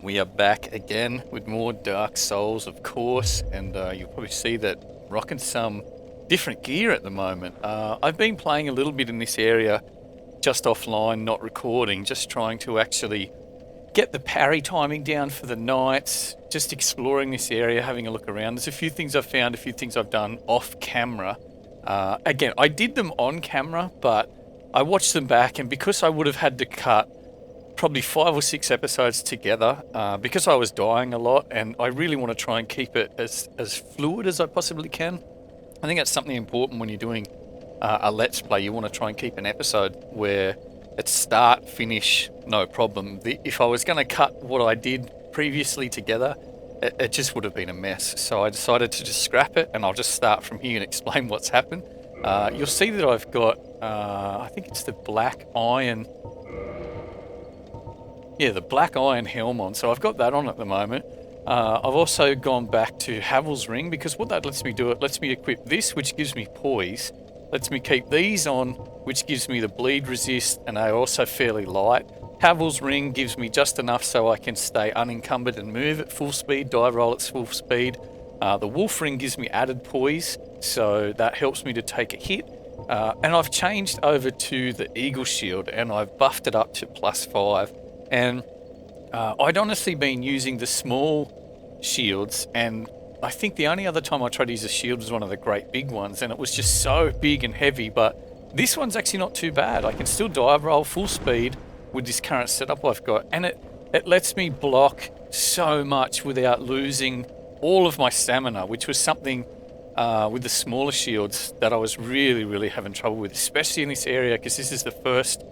We are back again with more Dark Souls, of course, and you'll probably see that rocking some different gear at the moment. I've been playing a little bit in this area, just offline, not recording, just trying to actually get the parry timing down for the knights, just exploring this area, having a look around. There's a few things I've found, a few things I've done off camera. Again, I did them on camera, but I watched them back, and because I would have had to cut probably 5 or 6 episodes together, because I was dying a lot, and I really want to try and keep it as fluid as I possibly can. I think that's something important when you're doing a Let's Play. You want to try and keep an episode where it's start, finish, no problem. If I was going to cut what I did previously together, it just would have been a mess. So I decided to just scrap it, and I'll just start from here and explain what's happened. You'll see that I've got, I think it's the black iron. Yeah, the black iron helm on, so I've got that on at the moment. I've also gone back to Havel's Ring, because what that lets me do, it lets me equip this, which gives me poise, lets me keep these on, which gives me the bleed resist, and they're also fairly light. Havel's Ring gives me just enough so I can stay unencumbered and move at full speed, dive roll at full speed. The Wolf Ring gives me added poise, so that helps me to take a hit. And I've changed over to the Eagle Shield, and I've buffed it up to +5. And I'd honestly been using the small shields, and I think the only other time I tried to use a shield was one of the great big ones, and it was just so big and heavy. But this one's actually not too bad. I can still dive roll full speed with this current setup I've got, and it lets me block so much without losing all of my stamina, which was something with the smaller shields that I was really having trouble with, especially in this area, because this is the first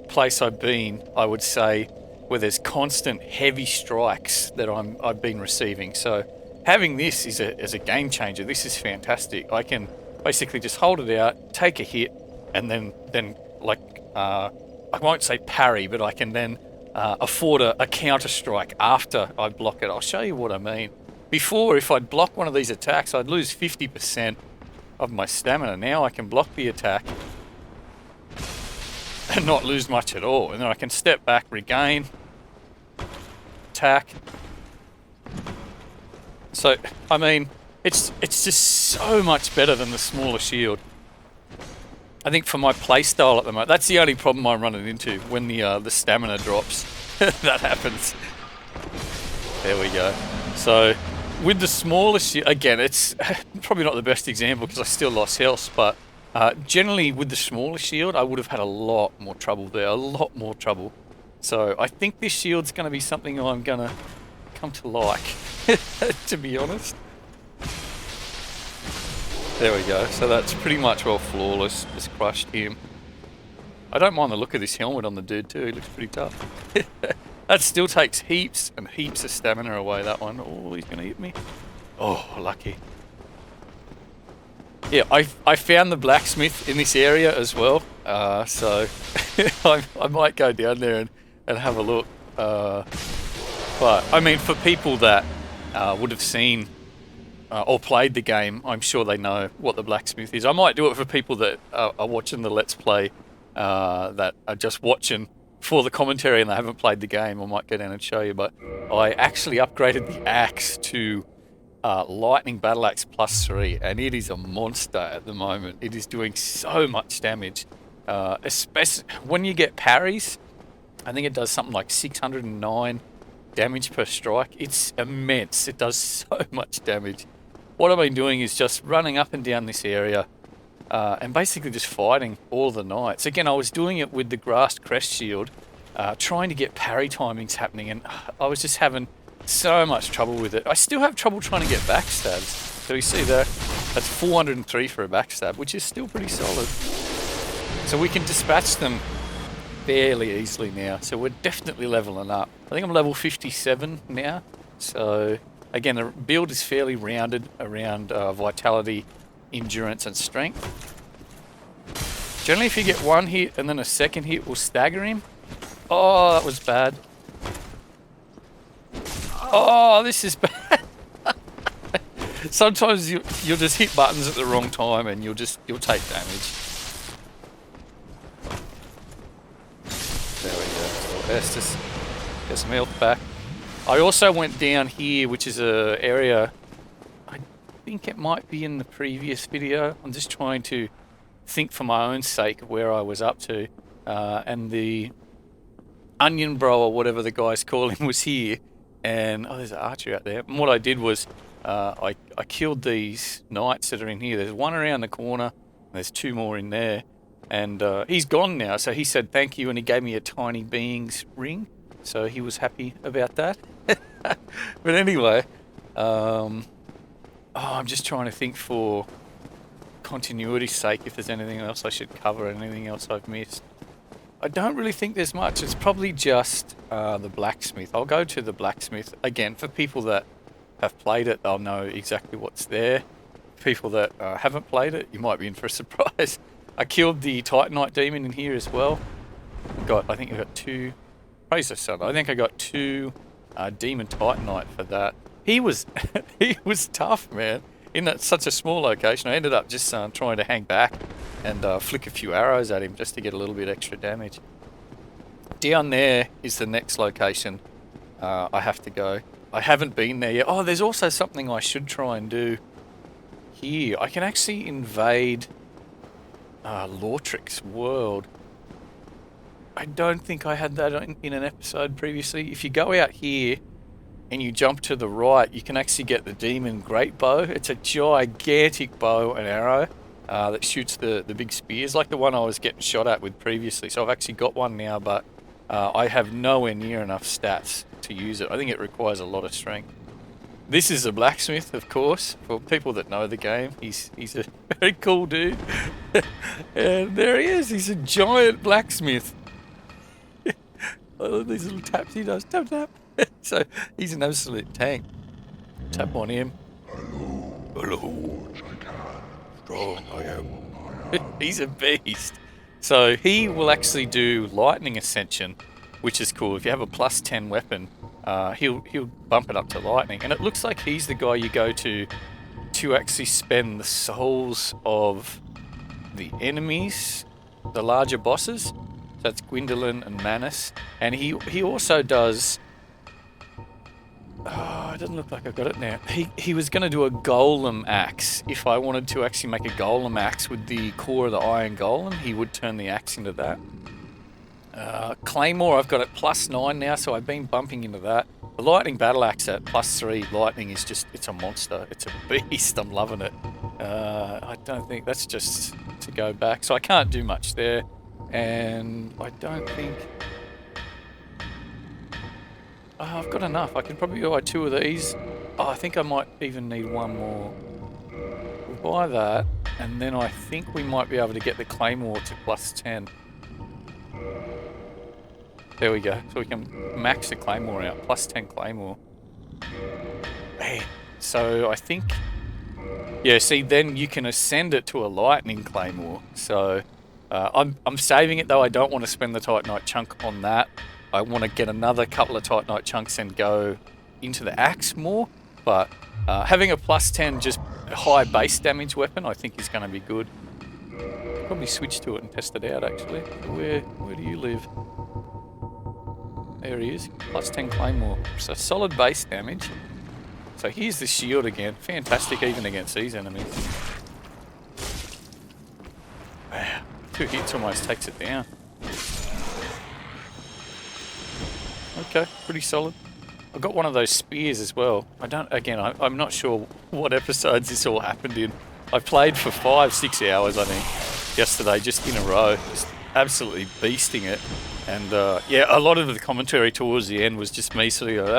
place I've been, I would say, where there's constant heavy strikes that I've been receiving. So having this is a game changer. This is fantastic. I can basically just hold it out, take a hit, and then like I won't say parry, but I can then afford a counter strike after I block it. I'll show you what I mean. Before, if I'd block one of these attacks, I'd lose 50% of my stamina. Now I can block the attack and not lose much at all, and then I can step back, regain, attack. So I mean, it's just so much better than the smaller shield. I think for my playstyle at the moment, that's the only problem I'm running into when the stamina drops. That happens. There we go. So with the smaller shield, again, it's probably not the best example because I still lost health, but generally, with the smaller shield, I would have had a lot more trouble there, a lot more trouble. So I think this shield's going to be something I'm going to come to like, to be honest. There we go. So that's pretty much well flawless. Just crushed him. I don't mind the look of this helmet on the dude too. He looks pretty tough. That still takes heaps and heaps of stamina away, that one. Oh, he's going to hit me. Oh, lucky. Yeah, I found the blacksmith in this area as well, so I might go down there and have a look. But, I mean, for people that would have seen or played the game, I'm sure they know what the blacksmith is. I might do it for people that are watching the Let's Play, that are just watching for the commentary and they haven't played the game. I might go down and show you, but I actually upgraded the axe to Lightning Battle Axe +3, and it is a monster at the moment. It is doing so much damage, especially when you get parries. I think it does something like 609 damage per strike. It's immense. It does so much damage. What I've been doing is just running up and down this area and basically just fighting all the knights. Again, I was doing it with the Grassed Crest Shield, trying to get parry timings happening, and I was just having so much trouble with it. I still have trouble trying to get backstabs. So you see there, that's 403 for a backstab, which is still pretty solid. So we can dispatch them fairly easily now. So we're definitely leveling up. I think I'm level 57 now. So again, the build is fairly rounded around vitality, endurance, and strength. Generally, if you get one hit and then a second hit will stagger him. Oh, that was bad. Oh, this is bad. Sometimes you'll just hit buttons at the wrong time and you'll take damage. There we go. Let's just get some health back. I also went down here, which is a area, I think it might be in the previous video. I'm just trying to think for my own sake of where I was up to. And the onion bro, or whatever the guys call him, was here. And, oh, there's an archer out there. And what I did was, I killed these knights that are in here. There's one around the corner, and there's two more in there. And he's gone now, so he said thank you, and he gave me a tiny being's ring. So he was happy about that. But anyway, I'm just trying to think for continuity's sake if there's anything else I should cover, anything else I've missed. I don't really think there's much. It's probably just the blacksmith. I'll go to the blacksmith. Again, for people that have played it, they'll know exactly what's there. People that haven't played it, you might be in for a surprise. I killed the Titanite demon in here as well. I think I got 2... Praise the sun. I think I got 2 demon Titanite for that. He was he was tough, man. In such a small location, I ended up just trying to hang back and flick a few arrows at him just to get a little bit extra damage. Down there is the next location I have to go. I haven't been there yet. Oh, there's also something I should try and do here. I can actually invade Lautrec's world. I don't think I had that in an episode previously. If you go out here and you jump to the right, you can actually get the demon great bow. It's a gigantic bow and arrow that shoots the big spears, like the one I was getting shot at with previously. So I've actually got one now, but I have nowhere near enough stats to use it. I think it requires a lot of strength. This is a blacksmith, of course, for people that know the game. He's a very cool dude. And there he is. He's a giant blacksmith. I love these little taps he does. Tap, tap. So he's an absolute tank. Tap on him. Hello. Strong I am. He's a beast. So he will actually do lightning ascension, which is cool. If you have a +10 weapon, he'll bump it up to lightning. And it looks like he's the guy you go to actually spend the souls of the enemies, the larger bosses. So that's Gwendolyn and Manus. And he also does... Oh, it doesn't look like I've got it now. He was going to do a golem axe. If I wanted to actually make a golem axe with the core of the iron golem, he would turn the axe into that. Claymore, I've got it +9 now, so I've been bumping into that. The lightning battle axe at +3 lightning is just, it's a monster. It's a beast. I'm loving it. I don't think that's just to go back. So I can't do much there. And I don't think... Oh, I've got enough. I can probably buy 2 of these. Oh, I think I might even need 1 more. We'll buy that, and then I think we might be able to get the Claymore to +10. There we go. So we can max the Claymore out. +10 Claymore. Man. So I think... Yeah, see, then you can ascend it to a lightning Claymore. So I'm saving it, though. I don't want to spend the Titanite chunk on that. I want to get another couple of Titanite chunks and go into the axe more, but having a +10 just high base damage weapon I think is going to be good. Probably switch to it and test it out actually. Where do you live? There he is, +10 Claymore. So solid base damage. So here's the shield again, fantastic even against these enemies. Wow, 2 hits almost takes it down. Okay, pretty solid. I've got one of those spears as well. I'm not sure what episodes this all happened in. I played for 5-6 hours, I think, yesterday, just in a row. Just absolutely beasting it. And, yeah, a lot of the commentary towards the end was just me sort of going,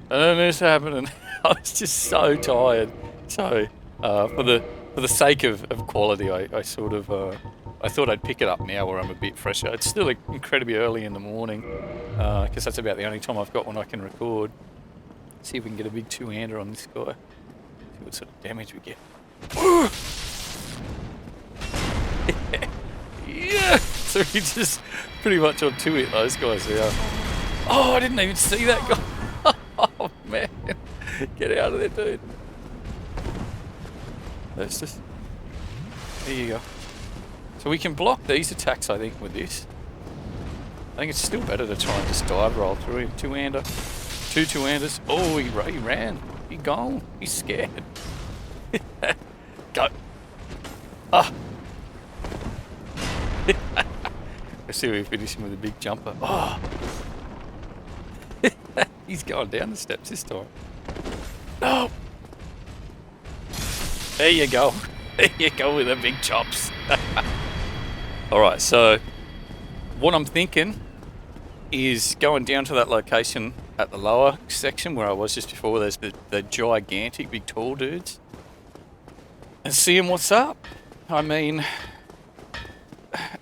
I don't know this happening. I was just so tired. So, for the sake of quality, I sort of... I thought I'd pick it up now where I'm a bit fresher. It's still incredibly early in the morning, because that's about the only time I've got when I can record. See if we can get a big 2-hander on this guy. See what sort of damage we get. Yeah! So he just pretty much on 2-hit those guys there. Oh, I didn't even see that guy. Oh, man. Get out of there, dude. That's just... There you go. So we can block these attacks, I think, with this. I think it's still better to try and just dive roll through him. Two-hander. Two-handers. Oh, he ran. He gone. He's scared. Go. Ah. Let's see if we finish him with a big jumper. Oh. He's going down the steps this time. No. There you go. There you go with the big chops. Alright, so what I'm thinking is going down to that location at the lower section where I was just before, where there's the gigantic big tall dudes, and seeing what's up. I mean,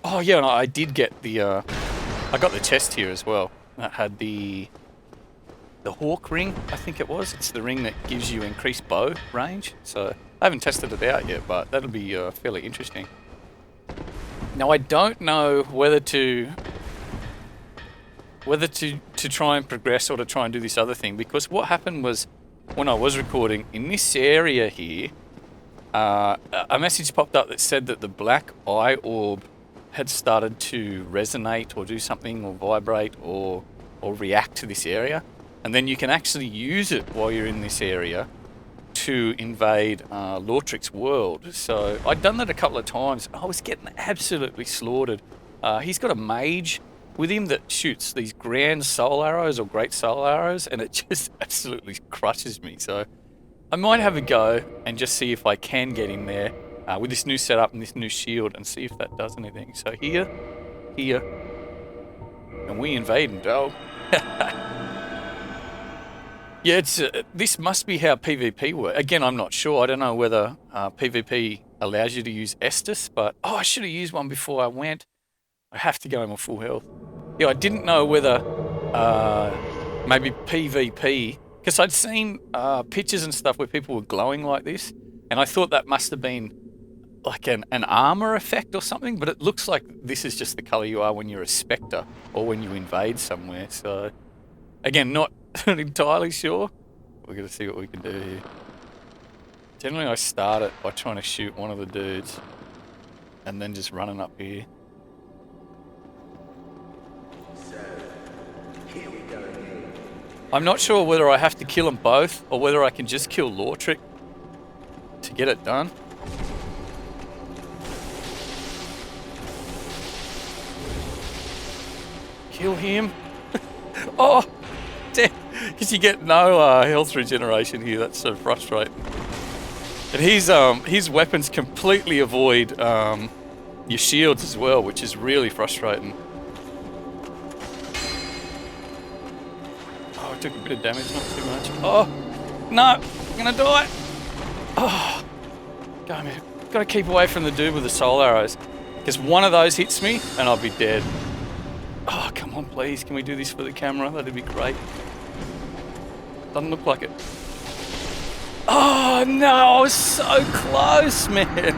oh yeah, and I did get the, I got the chest here as well. That had the hawk ring, I think it was. It's the ring that gives you increased bow range. So I haven't tested it out yet, but that'll be fairly interesting. Now I don't know whether to try and progress or to try and do this other thing, because what happened was when I was recording in this area here, a message popped up that said that the black eye orb had started to resonate or do something or vibrate or react to this area, and then you can actually use it while you're in this area to invade Lautrec's world. So I'd done that a couple of times. I was getting absolutely slaughtered. He's got a mage with him that shoots these grand soul arrows or great soul arrows, and it just absolutely crushes me. So I might have a go and just see if I can get in there with this new setup and this new shield and see if that does anything. So here, and we invade and go. Yeah, it's this must be how PvP works. Again, I'm not sure. I don't know whether PvP allows you to use Estus, but oh, I should have used one before I went. I have to go in with full health. Yeah, I didn't know whether maybe PvP, because I'd seen pictures and stuff where people were glowing like this, and I thought that must have been like an armor effect or something, but it looks like this is just the color you are when you're a spectre or when you invade somewhere. So again, not entirely sure. We're going to see what we can do here. Generally I start it by trying to shoot one of the dudes and then just running up here. So, here we go again. I'm not sure whether I have to kill them both or whether I can just kill Lautrec to get it done. Kill him. Oh, damn. Because you get no health regeneration here. That's so frustrating. And his weapons completely avoid your shields as well, which is really frustrating. Oh, I took a bit of damage, not too much. Oh, no, I'm gonna die. Oh, go, man. Gotta keep away from the dude with the soul arrows, because one of those hits me and I'll be dead. Oh, come on, please. Can we do this for the camera? That'd be great. Doesn't look like it. Oh, no. I was so close, man.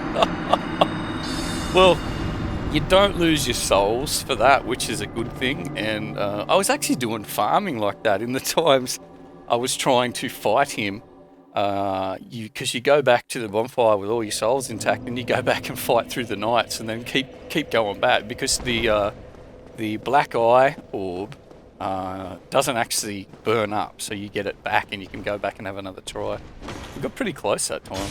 Well, you don't lose your souls for that, which is a good thing. And I was actually doing farming like that in the times I was trying to fight him. Because you go back to the bonfire with all your souls intact, and you go back and fight through the nights, and then keep going back, because the black eye orb doesn't actually burn up, so you get it back and you can go back and have another try. We got pretty close that time.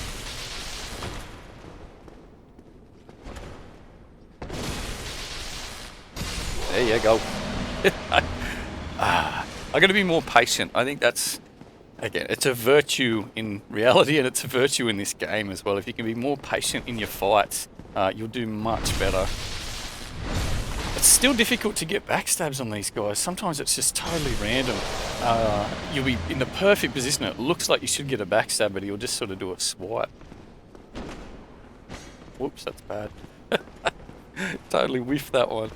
There you go. I got to be more patient. I think that's, again, it's a virtue in reality, and it's a virtue in this game as well. If you can be more patient in your fights, you'll do much better. It's still difficult to get backstabs on these guys. Sometimes it's just totally random. You'll be in the perfect position. It looks like you should get a backstab, but he'll just sort of do a swipe. Whoops, that's bad. Totally whiffed that one.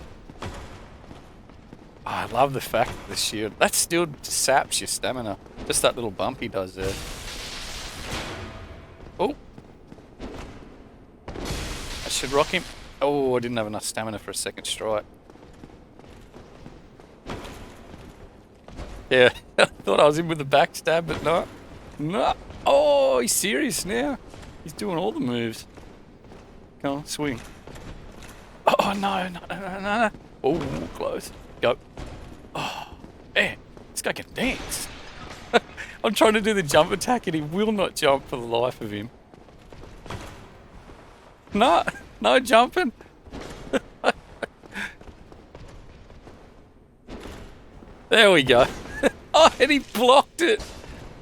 Oh, I love the fact that the shield, that still saps your stamina. Just that little bump he does there. Oh. I should rock him. Oh, I didn't have enough stamina for a second strike. Yeah, I thought I was in with the backstab, but no. No. Oh, he's serious now. He's doing all the moves. Come on, swing. Oh, no. Oh, close. Go. Oh, man, this guy can dance. I'm trying to do the jump attack and he will not jump for the life of him. No, no jumping. There we go. Oh, and he blocked it.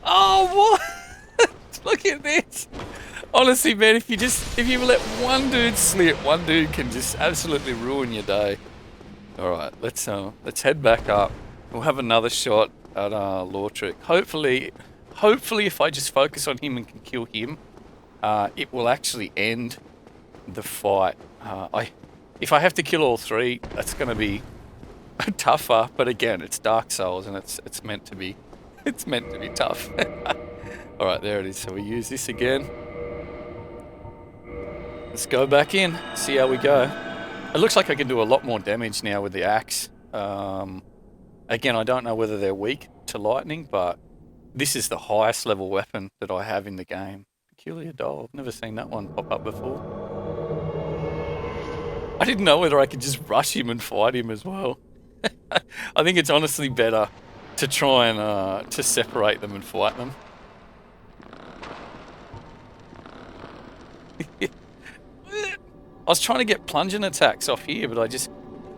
Oh, what? Look at this. Honestly, man, if you let one dude slip, one dude can just absolutely ruin your day. All right, let's head back up. We'll have another shot at Lautrec. Hopefully, if I just focus on him and can kill him, it will actually end the fight. If I have to kill all three, that's going to be tougher. But again, it's Dark Souls, and it's meant to be tough. All right, there it is. So we use this again. Let's go back in, see how we go. It looks like I can do a lot more damage now with the axe. Again, I don't know whether they're weak to lightning, but this is the highest level weapon that I have in the game. Peculiar doll. I've never seen that one pop up before. I didn't know whether I could just rush him and fight him as well. I think it's honestly better to try and to separate them and fight them. I was trying to get plunging attacks off here, but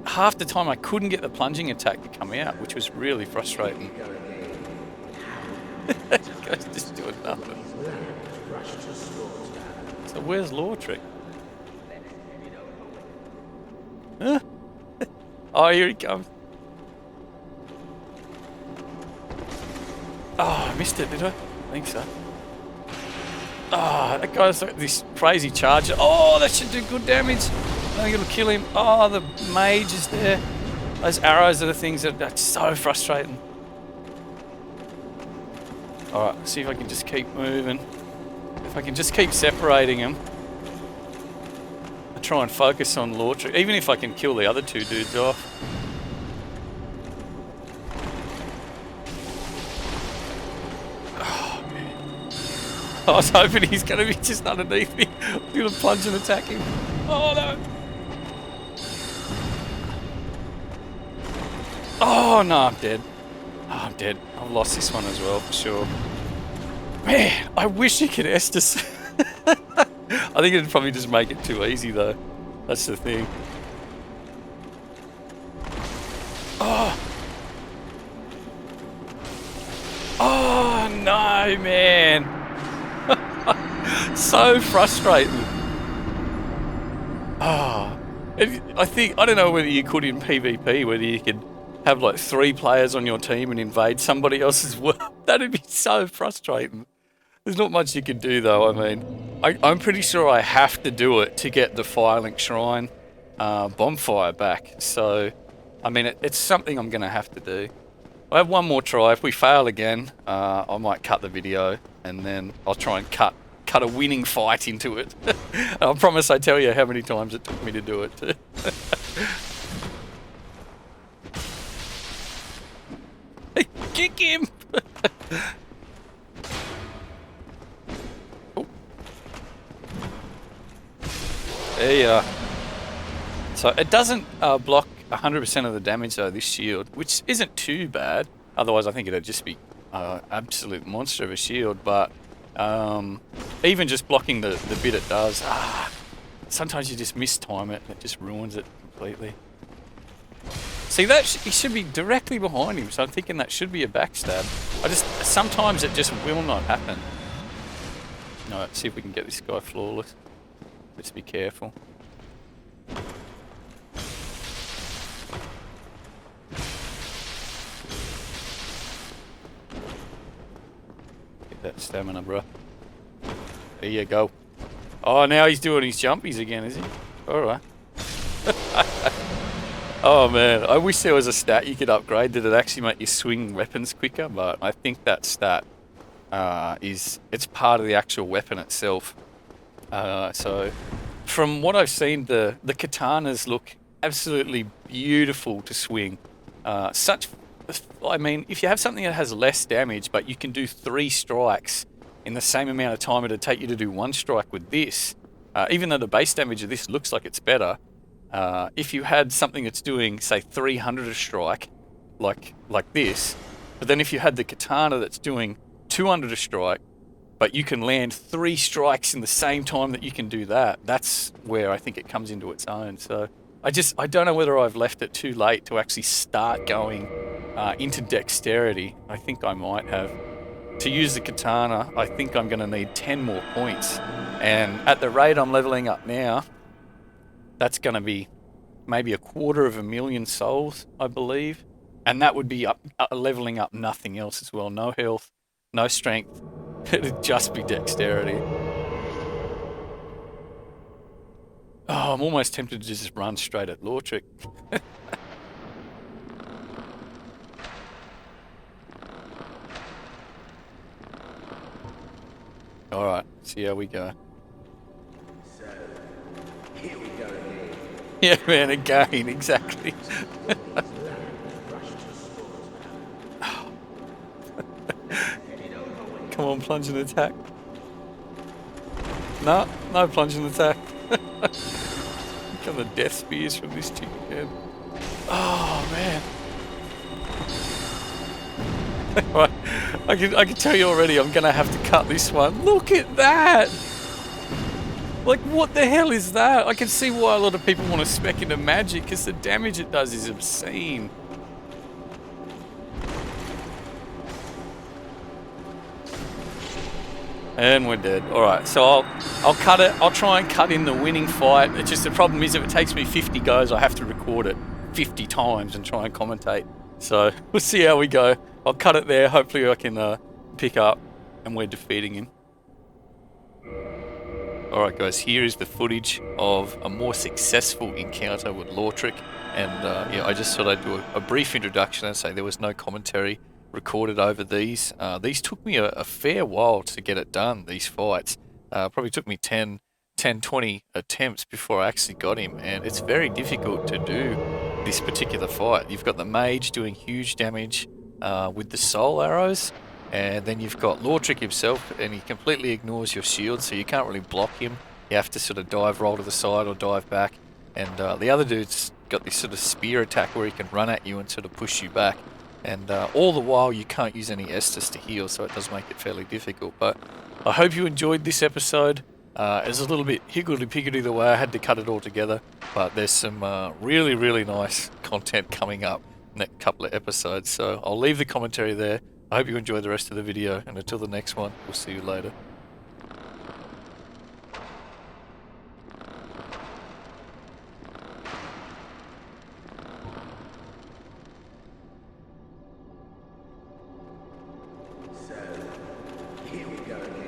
half the time I couldn't get the plunging attack to come out, which was really frustrating. That guy's just doing nothing. So where's Lautrec? Huh? Oh, here he comes. Oh, I missed it, did I? I think so. Oh, that guy's like this crazy charger. Oh, that should do good damage. I think it'll kill him. Oh, the mage is there. Those arrows are the things that's so frustrating. Alright, see if I can just keep moving. If I can just keep separating them. I try and focus on Lautrec. Even if I can kill the other two dudes off. I was hoping he's going to be just underneath me. I'm going to plunge and attack him. Oh, no. Oh, no, I'm dead. Oh, I'm dead. I've lost this one as well, for sure. Man, I wish you could Estus. I think it'd probably just make it too easy, though. That's the thing. Oh. Oh, no, man. So frustrating. Oh, I don't know whether you could in PvP, whether you could have like 3 players on your team and invade somebody else's world. That'd be so frustrating. There's not much you can do though. I mean, I'm pretty sure I have to do it to get the Firelink Shrine bonfire back. So, I mean, it's something I'm going to have to do. I have one more try. If we fail again, I might cut the video and then I'll try and cut a winning fight into it. I promise I tell you how many times it took me to do it. Hey, kick him! Oh. There you are. So it doesn't block 100% of the damage though, this shield, which isn't too bad. Otherwise I think it'd just be absolute monster of a shield, but even just blocking the bit it does, sometimes you just mistime it and it just ruins it completely. See, he should be directly behind him, so I'm thinking that should be a backstab. Sometimes it just will not happen. Alright, see if we can get this guy flawless. Let's be careful. That stamina, bro. There you go. Oh, now he's doing his jumpies again, is he? Alright. Oh man, I wish there was a stat you could upgrade that would actually make you swing weapons quicker, but I think that stat it's part of the actual weapon itself. So from what I've seen, the katanas look absolutely beautiful to swing. I mean, if you have something that has less damage, but you can do 3 strikes in the same amount of time it'd take you to do 1 strike with this, even though the base damage of this looks like it's better, If you had something that's doing, say, 300 a strike, like this, but then if you had the katana that's doing 200 a strike, but you can land 3 strikes in the same time that you can do that, that's where I think it comes into its own. So I don't know whether I've left it too late to actually start going into dexterity. I think I might have. To use the katana, I think I'm going to need 10 more points. And at the rate I'm leveling up now, that's going to be maybe 250,000 souls, I believe. And that would be leveling up nothing else as well. No health, no strength. It'd just be dexterity. Oh, I'm almost tempted to just run straight at Lautrec. Alright, see how we go. So, here we go again. Yeah, man, again, exactly. Come on, plunge and attack. No, no plunge and attack. Look at the death spears from this chick again. Oh, man. I can tell you already I'm going to have to cut this one. Look at that! Like, what the hell is that? I can see why a lot of people want to spec into magic, because the damage it does is obscene. And we're dead. Alright, so I'll cut it. I'll try and cut in the winning fight. It's just the problem is if it takes me 50 goes, I have to record it 50 times and try and commentate. So we'll see how we go. I'll cut it there. Hopefully I can pick up and we're defeating him. Alright guys, here is the footage of a more successful encounter with Lautrec. And yeah, I just thought I'd do a brief introduction and say there was no commentary recorded over these. These took me a fair while to get it done, these fights. Probably took me 10, 20 attempts before I actually got him. And it's very difficult to do this particular fight. You've got the mage doing huge damage with the soul arrows. And then you've got Lautrec himself, and he completely ignores your shield, so you can't really block him. You have to sort of dive roll to the side or dive back. And the other dude's got this sort of spear attack where he can run at you and sort of push you back. And all the while you can't use any Estus to heal, so it does make it fairly difficult. But I hope you enjoyed this episode. It's a little bit higgledy-piggledy the way I had to cut it all together. But there's some really, really nice content coming up in that couple of episodes. So I'll leave the commentary there. I hope you enjoy the rest of the video, and until the next one, we'll see you later. So, here we go again.